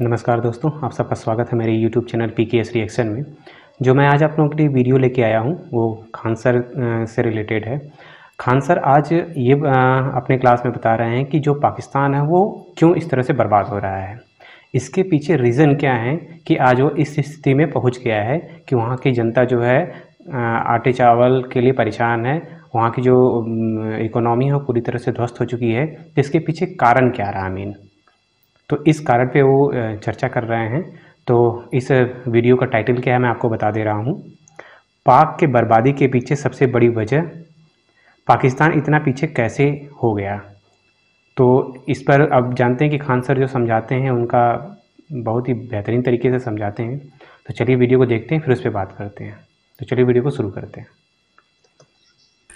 नमस्कार दोस्तों, आप सबका स्वागत है मेरे YouTube चैनल PKS रिएक्शन में। जो मैं आज आप लोगों के लिए वीडियो लेके आया हूँ वो खान सर से रिलेटेड है। खान सर आज ये अपने क्लास में बता रहे हैं कि जो पाकिस्तान है वो क्यों इस तरह से बर्बाद हो रहा है, इसके पीछे रीज़न क्या है कि आज वो इस स्थिति में पहुँच गया है कि वहाँ की जनता जो है आटे चावल के लिए परेशान है, वहाँ की जो इकोनॉमी है पूरी तरह से ध्वस्त हो चुकी है। तो इसके पीछे कारण क्या रहा मीन, तो इस कारण पे वो चर्चा कर रहे हैं। तो इस वीडियो का टाइटल क्या है मैं आपको बता दे रहा हूँ। पाक के बर्बादी के पीछे सबसे बड़ी वजह, पाकिस्तान इतना पीछे कैसे हो गया। तो इस पर अब जानते हैं कि खान सर जो समझाते हैं उनका बहुत ही बेहतरीन तरीके से समझाते हैं। तो चलिए वीडियो को देखते हैं, फिर उस पर बात करते हैं। तो चलिए वीडियो को शुरू करते हैं।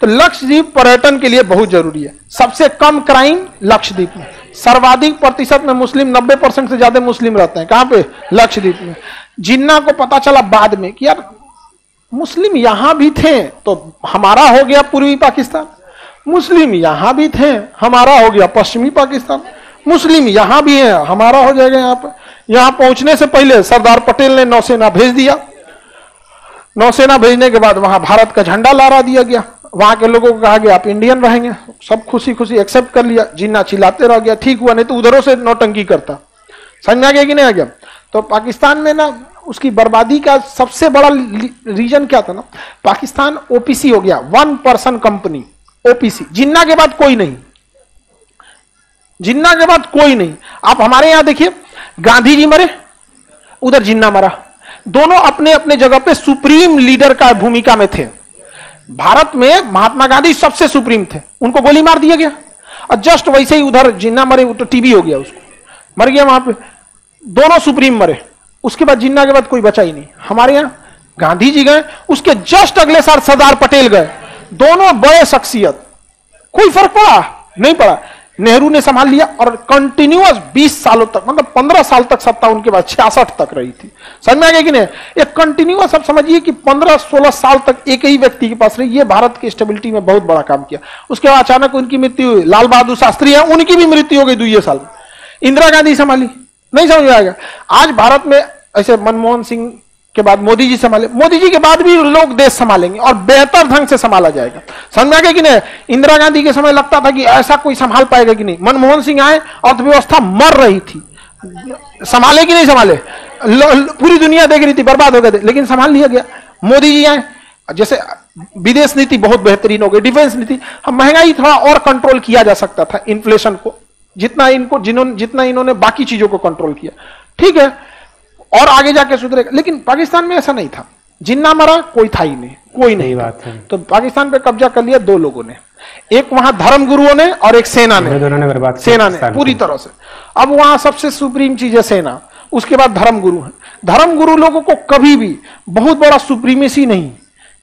तो लक्षद्वीप पर्यटन के लिए बहुत जरूरी है। सबसे कम क्राइम लक्षद्वीप में, सर्वाधिक प्रतिशत में मुस्लिम, 90% से ज्यादा मुस्लिम रहते हैं। कहां पे? लक्षद्वीप में। जिन्ना को पता चला बाद में कि यार मुस्लिम यहां भी थे तो हमारा हो गया पूर्वी पाकिस्तान, मुस्लिम यहां भी थे हमारा हो गया पश्चिमी पाकिस्तान, मुस्लिम यहां भी है हमारा हो जाएगा यहाँ पे। यहां पहुंचने से पहले सरदार पटेल ने नौसेना भेज दिया। नौसेना भेजने के बाद वहां भारत का झंडा लहरा दिया गया। वहां के लोगों को कहा गया आप इंडियन रहेंगे, सब खुशी खुशी एक्सेप्ट कर लिया। जिन्ना चिल्लाते रह गया, ठीक हुआ, नहीं तो उधरों से नौटंकी करता। समझ में आ गया कि नहीं आ गया? तो पाकिस्तान में ना उसकी बर्बादी का सबसे बड़ा रीजन क्या था ना, पाकिस्तान ओपीसी हो गया, 1 पर्सन कंपनी, ओपीसी। जिन्ना के बाद कोई नहीं, जिन्ना के बाद कोई नहीं। आप हमारे यहां देखिए, गांधी जी मरे, उधर जिन्ना मरा, दोनों अपने अपने जगह पे सुप्रीम लीडर का भूमिका में थे। भारत में महात्मा गांधी सबसे सुप्रीम थे, उनको गोली मार दिया गया। और जस्ट वैसे ही उधर जिन्ना मरे, तो टीबी हो गया, उसको मर गया वहां पे। दोनों सुप्रीम मरे, उसके बाद जिन्ना के बाद कोई बचा ही नहीं। हमारे यहां गांधी जी गए, उसके जस्ट अगले साल सरदार पटेल गए, दोनों बड़े शख्सियत, कोई फर्क पड़ा नहीं पड़ा। नेहरू ने संभाल लिया और कंटिन्यूअस 20 सालों तक, मतलब 15 साल तक सत्ता उनके बाद 66 तक रही थी। समझ में आ गया कि नहीं? एक कंटिन्यूअस, आप समझिए कि 15-16 साल तक एक ही व्यक्ति के पास रही। ये भारत की स्टेबिलिटी में बहुत बड़ा काम किया। उसके बाद अचानक उनकी मृत्यु हुई। लाल बहादुर शास्त्री है, उनकी भी मृत्यु हो गई 2 साल में। इंदिरा गांधी संभाली, नहीं समझ में आएगा। आज भारत में ऐसे मनमोहन सिंह के बाद मोदी जी संभाले, मोदी जी के बाद भी लोग देश संभालेंगे और बेहतर ढंग से संभाला जाएगा। समझ में आ गया कि नहीं? इंदिरा गांधी के समय लगता था कि ऐसा कोई संभाल पाएगा कि नहीं। मनमोहन सिंह आए, अर्थव्यवस्था मर रही थी, संभाले कि नहीं संभाले? पूरी दुनिया देख रही थी, बर्बाद हो गए थे, लेकिन संभाल लिया गया। मोदी जी आए, जैसे विदेश नीति बहुत बेहतरीन हो गई, डिफेंस नीति, हम महंगाई थोड़ा और कंट्रोल किया जा सकता था, इन्फ्लेशन को जितना इन्होंने बाकी चीजों को कंट्रोल किया, ठीक है, और आगे जाके सुधरेगा। लेकिन पाकिस्तान में ऐसा नहीं था। जिन्ना मरा, कोई था ही नहीं, कोई नहीं बात है। तो पाकिस्तान पे कब्जा कर लिया 2 लोगों ने, एक वहां धर्म गुरुओं ने और एक सेना ने। दोनों ने बर्बाद, सेना ने पूरी तरह से। अब वहां सबसे सुप्रीम चीज है सेना, उसके बाद धर्म गुरु है। धर्म गुरु लोगों को कभी भी बहुत बड़ा सुप्रीमेसी नहीं।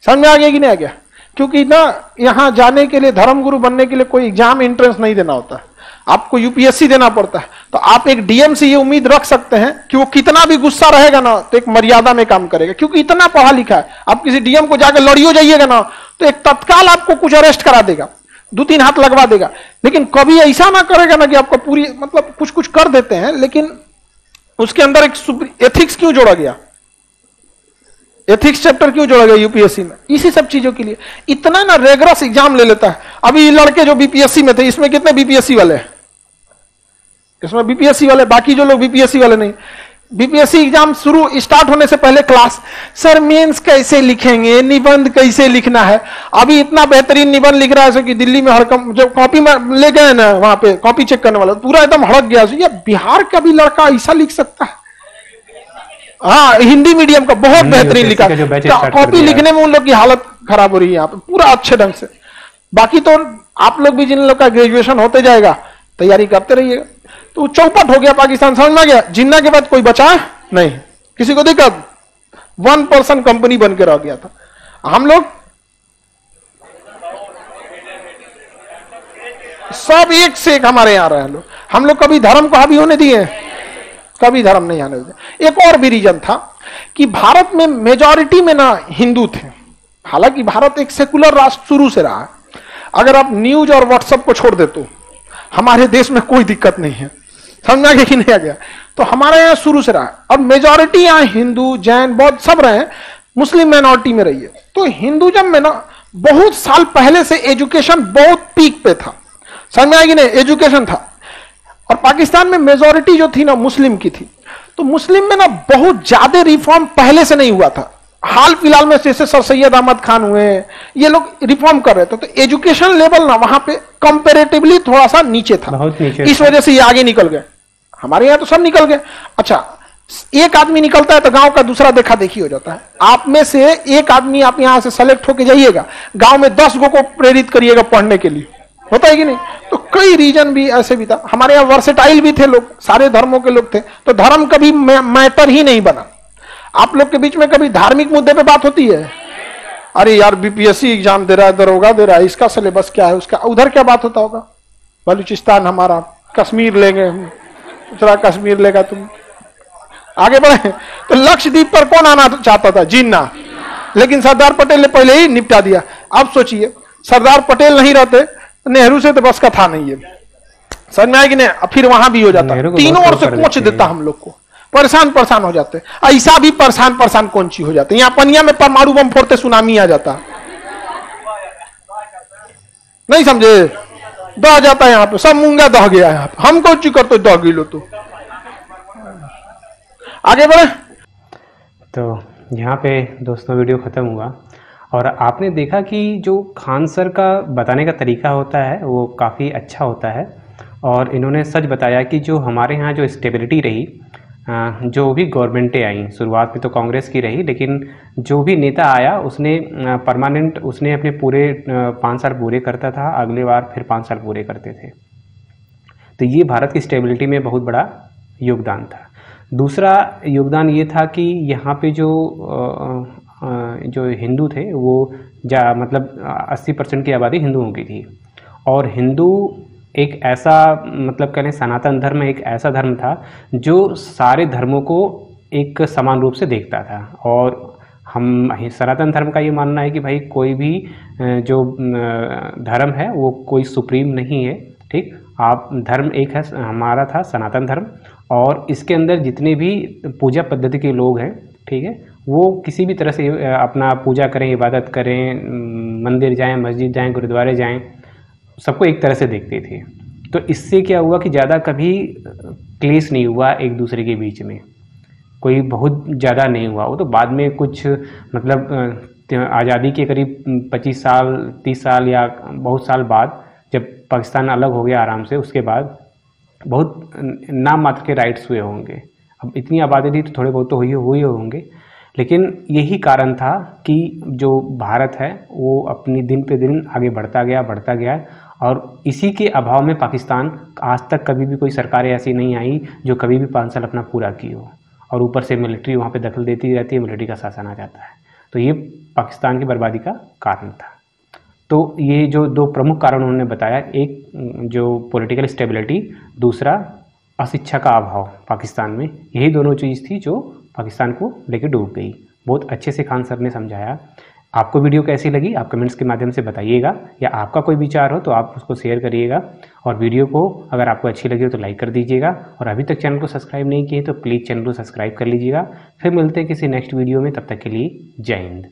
समझ में आ गया कि नहीं आ गया? क्योंकि ना यहां जाने के लिए, धर्म गुरु बनने के लिए कोई एग्जाम एंट्रेंस नहीं देना होता है, आपको यूपीएससी देना पड़ता है। तो आप एक डीएम से ये उम्मीद रख सकते हैं कि वो कितना भी गुस्सा रहेगा ना तो एक मर्यादा में काम करेगा, क्योंकि इतना पढ़ा लिखा है। आप किसी डीएम को जाकर लड़ियो जाइएगा ना तो एक तत्काल आपको कुछ अरेस्ट करा देगा, 2-3 हाथ लगवा देगा। लेकिन कभी ऐसा ना करेगा ना कि आपको पूरी, मतलब कुछ कुछ कर देते हैं, लेकिन उसके अंदर एक एथिक्स क्यों जोड़ा गया, एथिक्स चैप्टर क्यों जोड़ा गया यूपीएससी में? इसी सब चीजों के लिए इतना ना रेगरस एग्जाम ले लेता है। अभी लड़के जो बीपीएससी में थे, इसमें कितने बीपीएससी वाले हैं? इसमें बीपीएससी वाले, बाकी जो लोग बीपीएससी वाले नहीं। बीपीएससी एग्जाम शुरू स्टार्ट होने से पहले क्लास, सर मेंस कैसे लिखेंगे, निबंध कैसे लिखना है। अभी इतना बेहतरीन निबंध लिख रहा है कि दिल्ली में हड़कम, जो कॉपी में ले गए ना वहां पे कॉपी चेक करने वाला पूरा एकदम हड़क गया। ये बिहार का भी लड़का ऐसा लिख सकता है? हाँ, हिंदी मीडियम का बहुत बेहतरीन लिखा। कॉपी लिखने में उन लोग की हालत खराब हो रही है यहाँ पे पूरा अच्छे ढंग से। बाकी तो आप लोग भी, जिन लोग का ग्रेजुएशन होते जाएगा, तैयारी करते रहिएगा। तो चौपट हो गया पाकिस्तान, समझ में गया? जिन्ना के बाद कोई बचा नहीं, किसी को दिक्कत, 1 पर्सन कंपनी बन के रह गया था। हम लोग सब एक से एक हमारे यहां रहे लोग। हम लोग कभी धर्म को हावी होने दिए? कभी धर्म नहीं आने दिए। एक और भी रीजन था कि भारत में मेजॉरिटी में ना हिंदू थे। हालांकि भारत एक सेकुलर राष्ट्र शुरू से रहा है। अगर आप न्यूज और व्हाट्सएप को छोड़ दे तो हमारे देश में कोई दिक्कत नहीं है। समझ में आ गया कि नहीं आ गया? तो हमारे यहाँ शुरू से रहा और मेजॉरिटी यहाँ हिंदू, जैन, बौद्ध सब रहे, मुस्लिम माइनॉरिटी में रही है। तो हिंदुइज्म में ना बहुत साल पहले से एजुकेशन बहुत पीक पे था, समझ में आएगी नहीं, एजुकेशन था। और पाकिस्तान में मेजॉरिटी जो थी ना मुस्लिम की थी, तो मुस्लिम में ना बहुत ज्यादा रिफॉर्म पहले से नहीं हुआ था। हाल फिलहाल में जैसे सर सैयद अहमद खान हुए, ये लोग रिफॉर्म कर रहे थे, तो एजुकेशन लेवल ना वहां पे कंपेरेटिवली थोड़ा सा नीचे था, बहुत नीचे, इस वजह से ये आगे निकल गए। हमारे यहाँ तो सब निकल गए। अच्छा, एक आदमी निकलता है तो गांव का दूसरा देखा देखी हो जाता है। आप में से एक आदमी आप यहां से सेलेक्ट होके जाइएगा, गांव में 10 गो को प्रेरित करिएगा पढ़ने के लिए, होता है कि नहीं? तो कई रीजन भी ऐसे भी था। हमारे यहाँ वर्सेटाइल भी थे लोग, सारे धर्मों के लोग थे, तो धर्म कभी मैटर ही नहीं बना। आप लोग के बीच में कभी धार्मिक मुद्दे पे बात होती है? अरे यार बीपीएससी एग्जाम दे रहा है, दरोगा दे रहा है, इसका सिलेबस क्या है, उसका उधर क्या बात होता होगा? बलूचिस्तान हमारा, कश्मीर लेंगे, दूसरा कश्मीर लेगा, तुम आगे बढ़े। तो लक्षद्वीप पर कौन आना चाहता था? जिन्ना। लेकिन सरदार पटेल ने पहले ही निपटा दिया। अब सोचिए, सरदार पटेल नहीं रहते, नेहरू से तो बस का था नहीं है, समझ में आएगी नहीं? फिर वहां भी हो जाता, तीनों ओर से कोच देता हम लोग को, परेशान हो जाते। ऐसा भी परेशान कौन ची हो जाते। यहाँ पनिया में परमाणु बम फोड़ते सुनामी आ जाता, नहीं समझे? दह जाता है यहाँ पे, सब मूंगा दह गया यहाँ पे, हम कौन ची करते दह गिलो। तो आगे बढ़े। तो यहाँ पे दोस्तों वीडियो ख़त्म हुआ और आपने देखा कि जो खान सर का बताने का तरीका होता है वो काफ़ी अच्छा होता है। और इन्होंने सच बताया कि जो हमारे यहाँ जो स्टेबिलिटी रही, जो भी गवर्नमेंटें आई, शुरुआत में तो कांग्रेस की रही, लेकिन जो भी नेता आया उसने परमानेंट, उसने अपने पूरे 5 साल पूरे करता था, अगले बार फिर 5 साल पूरे करते थे। तो ये भारत की स्टेबिलिटी में बहुत बड़ा योगदान था। दूसरा योगदान ये था कि यहाँ पे जो हिंदू थे वो मतलब 80% की आबादी हिंदुओं की थी। और हिंदू एक ऐसा, मतलब कहें सनातन धर्म एक ऐसा धर्म था जो सारे धर्मों को एक समान रूप से देखता था। और हम सनातन धर्म का ये मानना है कि भाई कोई भी जो धर्म है वो कोई सुप्रीम नहीं है, ठीक? आप धर्म एक है, हमारा था सनातन धर्म, और इसके अंदर जितने भी पूजा पद्धति के लोग हैं, ठीक है, वो किसी भी तरह से अपना पूजा करें, इबादत करें, मंदिर जाएं, मस्जिद जाएं, गुरुद्वारे जाएं, सबको एक तरह से देखते थे। तो इससे क्या हुआ कि ज़्यादा कभी क्लेश नहीं हुआ एक दूसरे के बीच में, कोई बहुत ज़्यादा नहीं हुआ। वो तो बाद में कुछ मतलब आज़ादी के करीब 25 साल 30 साल या बहुत साल बाद जब पाकिस्तान अलग हो गया आराम से, उसके बाद बहुत नाम मात्र के राइट्स हुए होंगे। अब इतनी आबादी थी तो थोड़े बहुत तो हुए होंगे, लेकिन यही कारण था कि जो भारत है वो अपनी दिन पे दिन आगे बढ़ता गया। और इसी के अभाव में पाकिस्तान आज तक कभी भी कोई सरकार ऐसी नहीं आई जो कभी भी 5 साल अपना पूरा की हो, और ऊपर से मिलिट्री वहाँ पे दखल देती रहती है, मिलिट्री का शासन आ जाता है। तो ये पाकिस्तान की बर्बादी का कारण था। तो ये जो 2 प्रमुख कारण उन्होंने बताया, एक जो पॉलिटिकल स्टेबिलिटी, दूसरा अशिक्षा का अभाव पाकिस्तान में, यही दोनों चीज़ थी जो पाकिस्तान को लेकर डूब गई। बहुत अच्छे से खान सर ने समझाया। आपको वीडियो कैसी लगी आप कमेंट्स के माध्यम से बताइएगा, या आपका कोई विचार हो तो आप उसको शेयर करिएगा। और वीडियो को अगर आपको अच्छी लगी हो तो लाइक कर दीजिएगा, और अभी तक चैनल को सब्सक्राइब नहीं किए तो प्लीज़ चैनल को सब्सक्राइब कर लीजिएगा। फिर मिलते हैं किसी नेक्स्ट वीडियो में, तब तक के लिए जय हिंद।